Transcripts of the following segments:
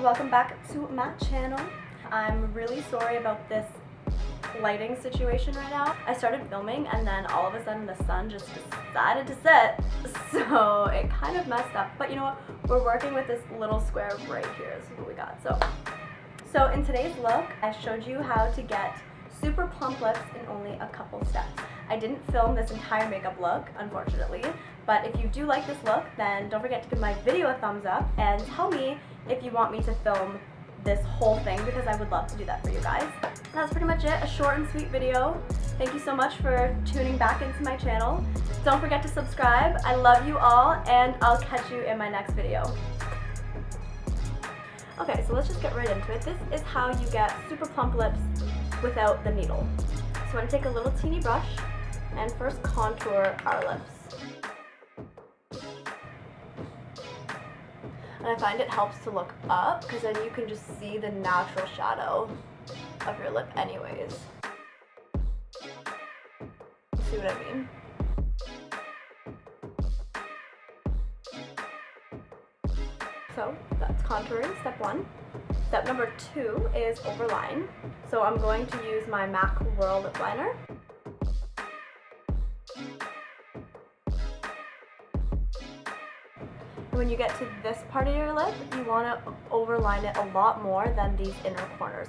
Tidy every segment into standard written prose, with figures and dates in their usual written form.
welcome back to my channel. I'm really sorry about this lighting situation right now. I started filming and then all of a sudden the sun just decided to set, so it kind of messed up. But you know what? We're working with this little square right here. This is what we got. So in today's look, I showed you how to get super plump lips in only a couple steps. I didn't film this entire makeup look, unfortunately, but if you do like this look, then don't forget to give my video a thumbs up and tell me if you want me to film this whole thing, because I would love to do that for you guys. That's pretty much it, a short and sweet video. Thank you so much for tuning back into my channel. Don't forget to subscribe. I love you all, and I'll catch you in my next video. Okay, so let's just get right into it. This is how you get super plump lips without the needle. So I'm going to take a little teeny brush and first contour our lips. And I find it helps to look up because then you can just see the natural shadow of your lip anyways. See what I mean? So that's contouring, step one. Step number two is overline. So I'm going to use my MAC Whirl lip liner. When you get to this part of your lip, you want to overline it a lot more than these inner corners.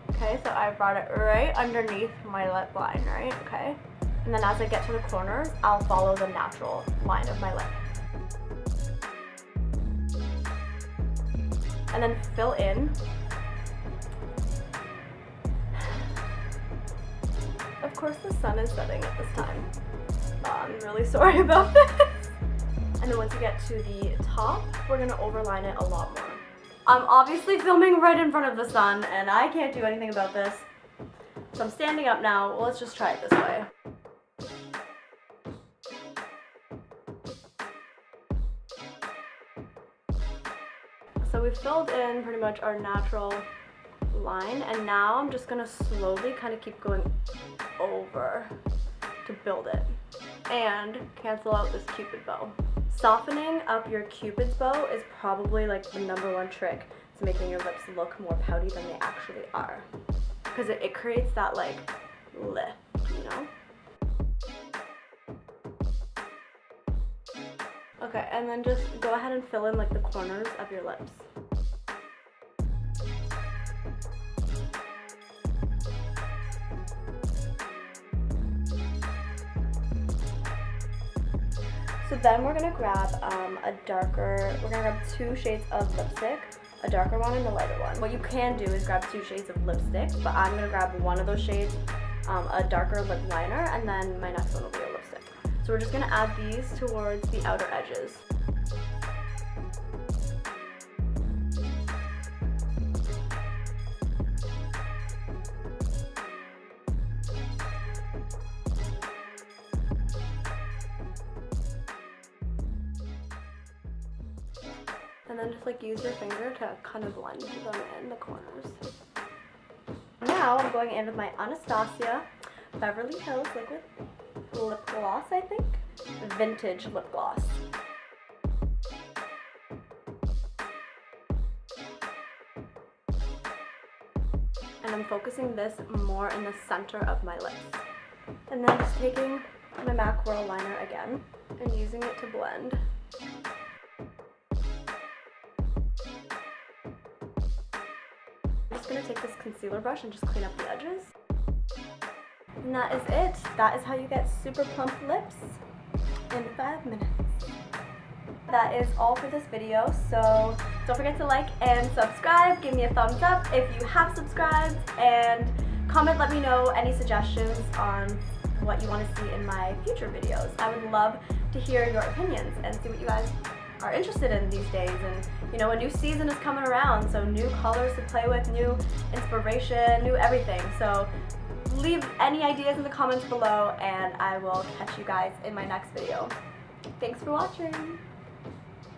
Okay, so I brought it right underneath my lip line, right? Okay. And then as I get to the corners, I'll follow the natural line of my lip. And then fill in. Of course the sun is setting at this time. I'm really sorry about this. And then once you get to the top, we're gonna overline it a lot more. I'm obviously filming right in front of the sun and I can't do anything about this. So I'm standing up now. Well, let's just try it this way. So we've filled in pretty much our natural line, and now I'm just gonna slowly kind of keep going over to build it and cancel out this cupid bow. Softening up your cupid's bow is probably like the #1 trick to making your lips look more pouty than they actually are, because it creates that like lift, you know? Okay, and then just go ahead and fill in like the corners of your lips. So then we're gonna grab we're gonna grab 2 shades of lipstick, a darker one and a lighter one. What you can do is grab 2 shades of lipstick, but I'm gonna grab one of those shades, a darker lip liner, and then my next one will be a lipstick. So we're just gonna add these towards the outer edges. And then just like use your finger to kind of blend them in the corners. Now I'm going in with my Anastasia Beverly Hills liquid lip gloss, I think. Vintage lip gloss. And I'm focusing this more in the center of my lips. And then just taking my MAC Whirl liner again and using it to blend. I'm just going to take this concealer brush and just clean up the edges. And that is it. That is how you get super plump lips in 5 minutes. That is all for this video, so don't forget to like and subscribe. Give me a thumbs up if you have subscribed, and comment, let me know any suggestions on what you want to see in my future videos. I would love to hear your opinions and see what you guys are interested in these days. And you know, a new season is coming around, so new colors to play with, new inspiration, new everything. So leave any ideas in the comments below and I will catch you guys in my next video. Thanks for watching.